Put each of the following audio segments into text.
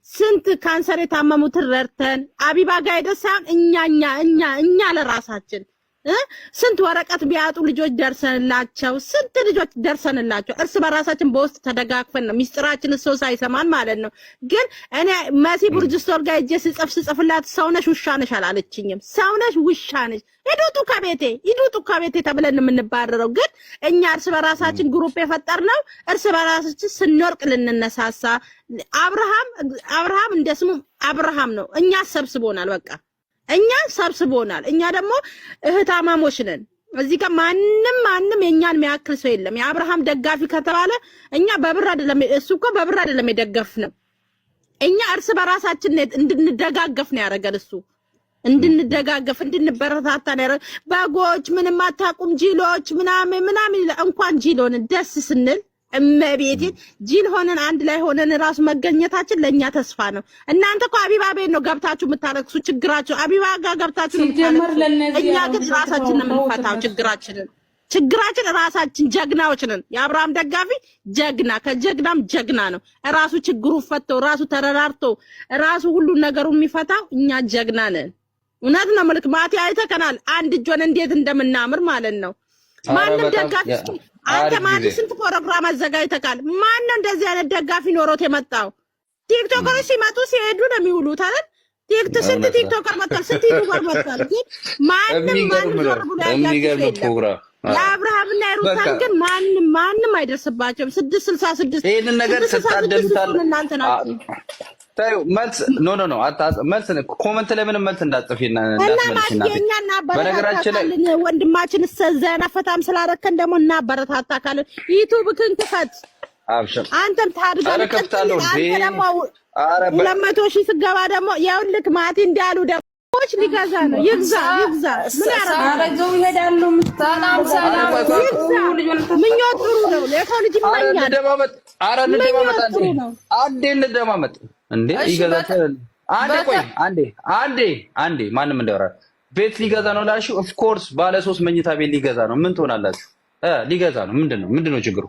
ስንት ካንሰር የታመሙትን ረድተን አቢባ ጋር የደሳን እኛ ለራሳችን ስንት ወረቀት ቢያጡ ልጆች ደርሰንላቸው ስንት ልጆች ደርሰንላቸው እርስ በራሳችን በውስጥ ተደጋግፈን ነው ሚስጥራችን ሰው ሳይሰማን ማለት ነው። ግን እኔ መሲ ብርጅስቶን ጋር እጄ ስጽፍላት ሰውነሽ ውሻ ነሽ አላለችኝም። ሰውነሽ ውሻ ነሽ ይዱጡ ከቤቴ ተብለን የምንባረረው ግን እኛ እርስ በራሳችን ግሩፕ የፈጠርነው እርስ በራሳችን ስንወርቅ ልንነሳሳ አብርሃም እንደስሙ አብርሃም ነው። እኛ ሰብስቦናል በቃ እኛ ሰብስቦናል። እኛ ደግሞ እህታማሞች ነን። እዚህ ጋር ማንም የኛን የሚያክል ሰው የለም። የአብርሃም ደጋፊ ከተባለ እኛ በብር አይደለም እሱ እኮ በብር አይደለም የደገፍነው። እኛ እርስ በራሳችን እንድንደጋገፍ ነው ያደረገን እሱ እንድንደጋገፍ እንድንበረታታ ነው ያደረገን። በጎች ምንም አታውቁም ጂሎች ምናምን እንኳን ጂሎን ደስ ስንል እመቤቴን ጂል ሆነን አንድ ላይ ሆነን ራሱ መገኘታችን ለኛ ተስፋ ነው። እናንተ እኮ አቢባ ቤት ነው ገብታችሁ የምታለቅሱ ችግራችሁ አቢባ ጋር ገብታችሁ ነው የምታለቅሱ። እኛ ግን ራሳችን ነው የምንፈታው ችግራችን ራሳችን ጀግናዎች ነን። የአብርሃም ደጋፊ ጀግና ከጀግናም ጀግና ነው። ራሱ ችግሩ ፈተው ራሱ ተረራርቶ ራሱ ሁሉ ነገሩ የሚፈታው እኛ ጀግና ነን። እውነት ነው። መልክ ማቲ አይተከናል። አንድ እጆን እንዴት እንደምናምር ማለት ነው። ማንም ደጋፊ አንተ ማን ስንት ፕሮግራም አዘጋጅተካል? ማን ነው እንደዚህ አይነት ደጋፊ ኖሮት የመጣው? ቲክቶከሮች ሲመጡ ሲሄዱ ነው የሚውሉት አይደል? ስንት ቲክቶከር መጥቷል፣ ስንት ዩቲዩበር መጥቷል። ግን ማንም ዞር ብሎ ያያችሁ ፕሮግራም ለአብርሃምና ሩታን ግን ማንም አይደርስባቸውም። 666 ይሄንን ነገር ስታደምጣል እናንተ ናችሁ። ታዩ መልስ ኖ መልስ ኮሜንት ላይ ምንም መልስ እንዳጽፊና እናማየኛና በነገራችን ላይ ወንድማችን ዘና ፈታም ስላረከን ደግሞ እና በረታታ ካለ ዩቲዩብ ክፈት። አብሽር አንተም ታድጋለህ። አንተ ደግሞ 200 ሺህ ስገባ ደግሞ ያውልክ ማቲ እንዲያሉ ደሞች ሊገዛ ነው። ይግዛ ምን ያረጋው ይሄዳሉ። ሰላም ምኞት ጥሩ ነው። ለሰው ልጅ ይመኛል። አንዴ እንደማመጥ እንዴ ይገዛታል። አንዴ ማንም እንደወራ ቤት ሊገዛ ነው ላልሽው፣ ኦፍ ኮርስ ባለ 3 መኝታ ቤት ሊገዛ ነው። ምን ትሆናላችሁ? ሊገዛ ነው። ምንድነው ችግሩ?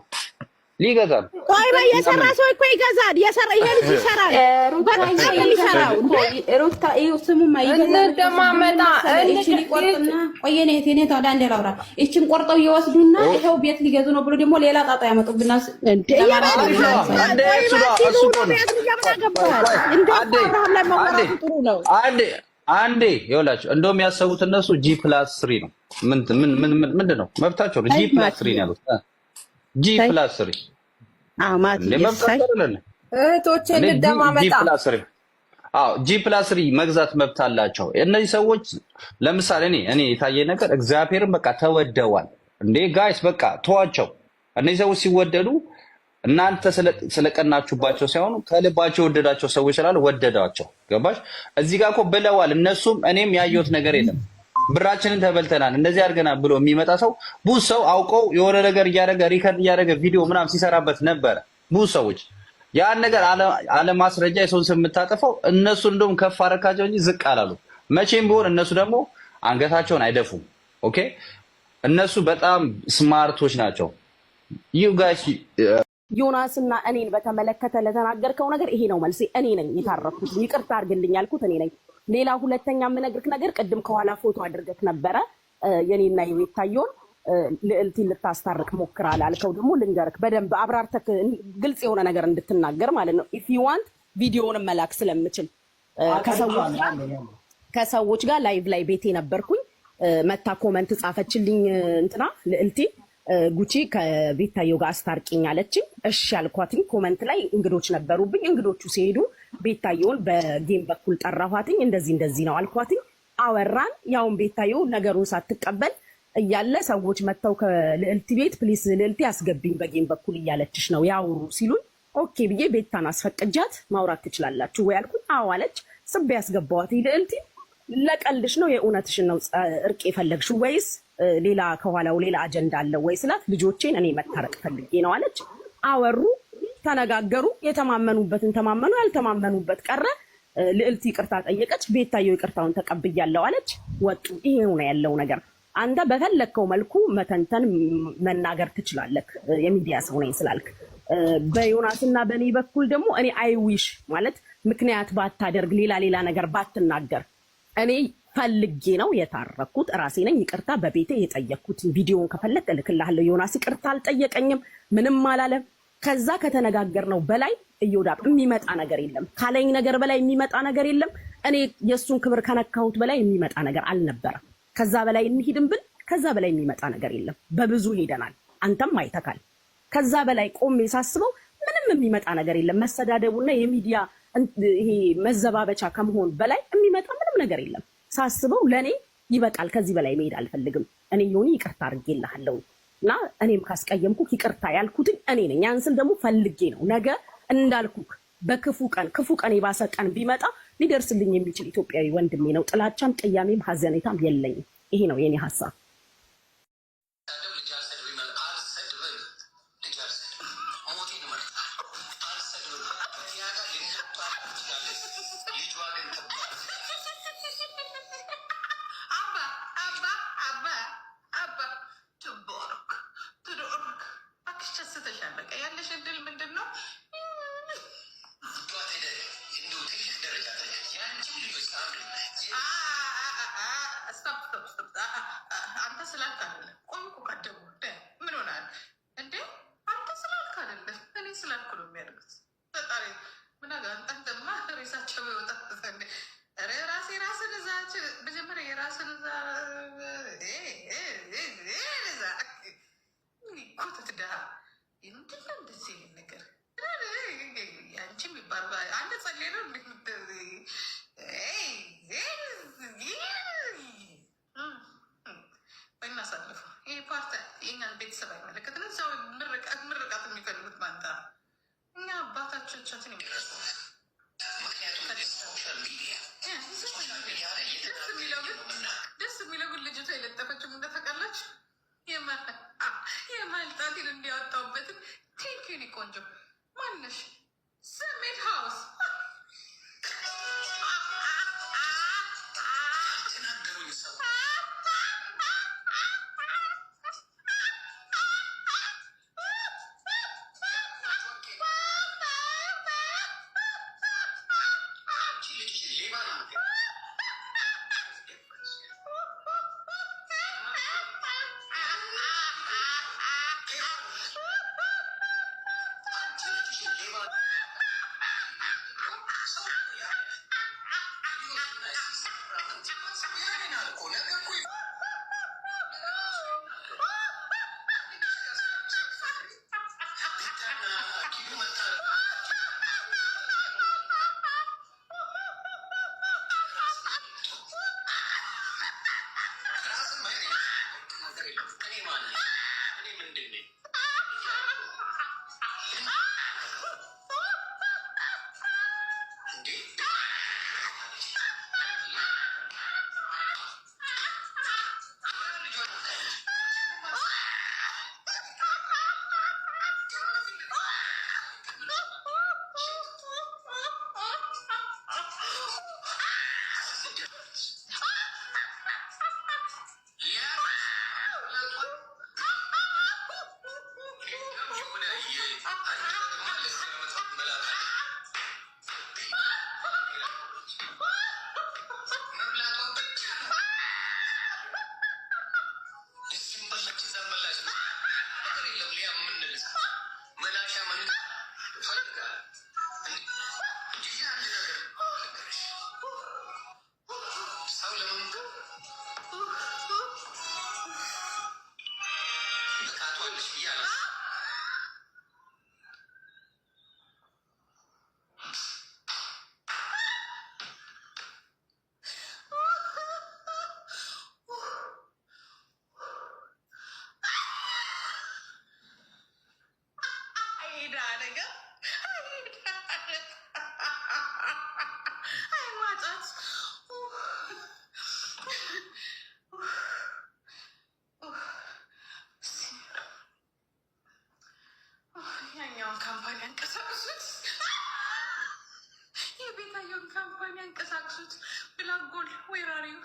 ሊገዛ ነው። ቆይ የሰራ ሰው እኮ ይገዛል። ይሄ ልጅ ይሰራል። ሩታ እዩ ስሙማ እንደማመጣ እቺን ቆርጥና ቆየኔ የኔ ታዳ እንደላውራ እቺን ቆርጠው ይወስዱና ይሄው ቤት ሊገዙ ነው ብሎ ደግሞ ሌላ ጣጣ ያመጡብናል። አንዴ ይኸውላችሁ እንደውም ያሰቡት እነሱ G+3 ነው። ምንድነው መብታቸው ነው። G+3 ነው ያሉት። G+3 አማት እህቶቼ እንደማመጣ G+3 መግዛት መብት አላቸው እነዚህ ሰዎች። ለምሳሌ እኔ የታየ ነገር እግዚአብሔርን በቃ ተወደዋል እንዴ ጋይስ፣ በቃ ተዋቸው። እነዚህ ሰዎች ሲወደዱ እናንተ ስለቀናችሁባቸው ሳይሆን ከልባቸው ወደዳቸው ሰዎች ስላሉ ወደዳቸው። ገባሽ? እዚህ ጋር እኮ ብለዋል እነሱም እኔም ያየሁት ነገር የለም። ብራችንን ተበልተናል እንደዚህ አድርገናል ብሎ የሚመጣ ሰው ብዙ ሰው አውቀው የሆነ ነገር እያደረገ ሪከርድ እያደረገ ቪዲዮ ምናምን ሲሰራበት ነበረ። ብዙ ሰዎች ያን ነገር አለማስረጃ የሰውን ስም የምታጠፋው እነሱ እንደውም ከፍ አደረካቸው እንጂ ዝቅ አላሉ። መቼም ቢሆን እነሱ ደግሞ አንገታቸውን አይደፉም። ኦኬ እነሱ በጣም ስማርቶች ናቸው። ዩ ጋይስ ዮናስና እኔን በተመለከተ ለተናገርከው ነገር ይሄ ነው መልሴ። እኔ ነኝ የታረኩት፣ ይቅርታ አድርግልኝ ያልኩት እኔ ነኝ። ሌላ ሁለተኛ የምነግርህ ነገር ቅድም ከኋላ ፎቶ አድርገህ ነበረ የኔና የቤታየውን ልዕልቲን ልታስታርቅ ሞክራል አልከው። ደግሞ ልንገርክ በደንብ አብራርተክ ግልጽ የሆነ ነገር እንድትናገር ማለት ነው። ኢፍ ዩ ዋንት ቪዲዮውን መላክ ስለምችል ከሰዎች ጋር ላይቭ ላይ ቤቴ ነበርኩኝ። መታ ኮመንት ጻፈችልኝ እንትና ልዕልቲ ጉቺ ከቤታየው ጋር አስታርቂኝ አለችኝ። እሺ ያልኳትኝ ኮመንት ላይ እንግዶች ነበሩብኝ። እንግዶቹ ሲሄዱ ቤታየውን በጌም በኩል ጠራኋትኝ። እንደዚህ ነው አልኳትኝ። አወራን። ያውን ቤታየው ነገሩን ሳትቀበል እያለ ሰዎች መተው ከልዕልቲ ቤት ፕሊስ ልዕልቲ አስገብኝ በጌም በኩል እያለችሽ ነው ያውሩ ሲሉኝ ኦኬ ብዬ ቤታን አስፈቅጃት ማውራት ትችላላችሁ ወይ አልኩኝ። አዎ አለች። ስቤ ያስገባዋት ልዕልቲ ለቀልድሽ ነው የእውነትሽን ነው እርቅ የፈለግሽው ወይስ ሌላ ከኋላው ሌላ አጀንዳ አለ ወይ ስላት ልጆቼን እኔ መታረቅ ፈልጌ ነው አለች። አወሩ፣ ተነጋገሩ። የተማመኑበትን ተማመኑ፣ ያልተማመኑበት ቀረ። ልዕልቲ ይቅርታ ጠየቀች። ቤታየው ይቅርታውን ተቀብያለሁ አለች። ወጡ። ይሄው ነው ያለው ነገር። አንተ በፈለግከው መልኩ መተንተን መናገር ትችላለህ የሚዲያ ሰው ነኝ ስላልክ። በዮናስና በኔ በኩል ደግሞ እኔ አይዊሽ ማለት ምክንያት ባታደርግ ሌላ ነገር ባትናገር እኔ ፈልጌ ነው የታረኩት ራሴ ነኝ ይቅርታ በቤቴ የጠየቅኩት ቪዲዮውን ከፈለክ እልክልሃለሁ ዮናስ ይቅርታ አልጠየቀኝም ምንም አላለም ከዛ ከተነጋገርነው በላይ እዮዳብ የሚመጣ ነገር የለም ካለኝ ነገር በላይ የሚመጣ ነገር የለም እኔ የሱን ክብር ከነካሁት በላይ የሚመጣ ነገር አልነበረም ከዛ በላይ እንሂድም ብል ከዛ በላይ የሚመጣ ነገር የለም በብዙ ሄደናል አንተም አይተካል ከዛ በላይ ቆሜ ሳስበው ምንም የሚመጣ ነገር የለም መሰዳደቡና የሚዲያ ይሄ መዘባበቻ ከመሆን በላይ የሚመጣ ምንም ነገር የለም ሳስበው ለኔ ይበቃል ከዚህ በላይ መሄድ አልፈልግም እኔ ዮኒ ይቅርታ አድርጌልሃለሁ እና እኔም ካስቀየምኩ ይቅርታ ያልኩት እኔ ነኝ ያንስል ደግሞ ፈልጌ ነው ነገ እንዳልኩክ በክፉ ቀን የባሰ ቀን ቢመጣ ሊደርስልኝ የሚችል ኢትዮጵያዊ ወንድሜ ነው ጥላቻም ቅያሜም ሐዘኔታም የለኝም ይሄ ነው የኔ ሐሳብ ካምፓኒ አንቀሳቅሱት ብላክ ጎል ዌር አር ዩ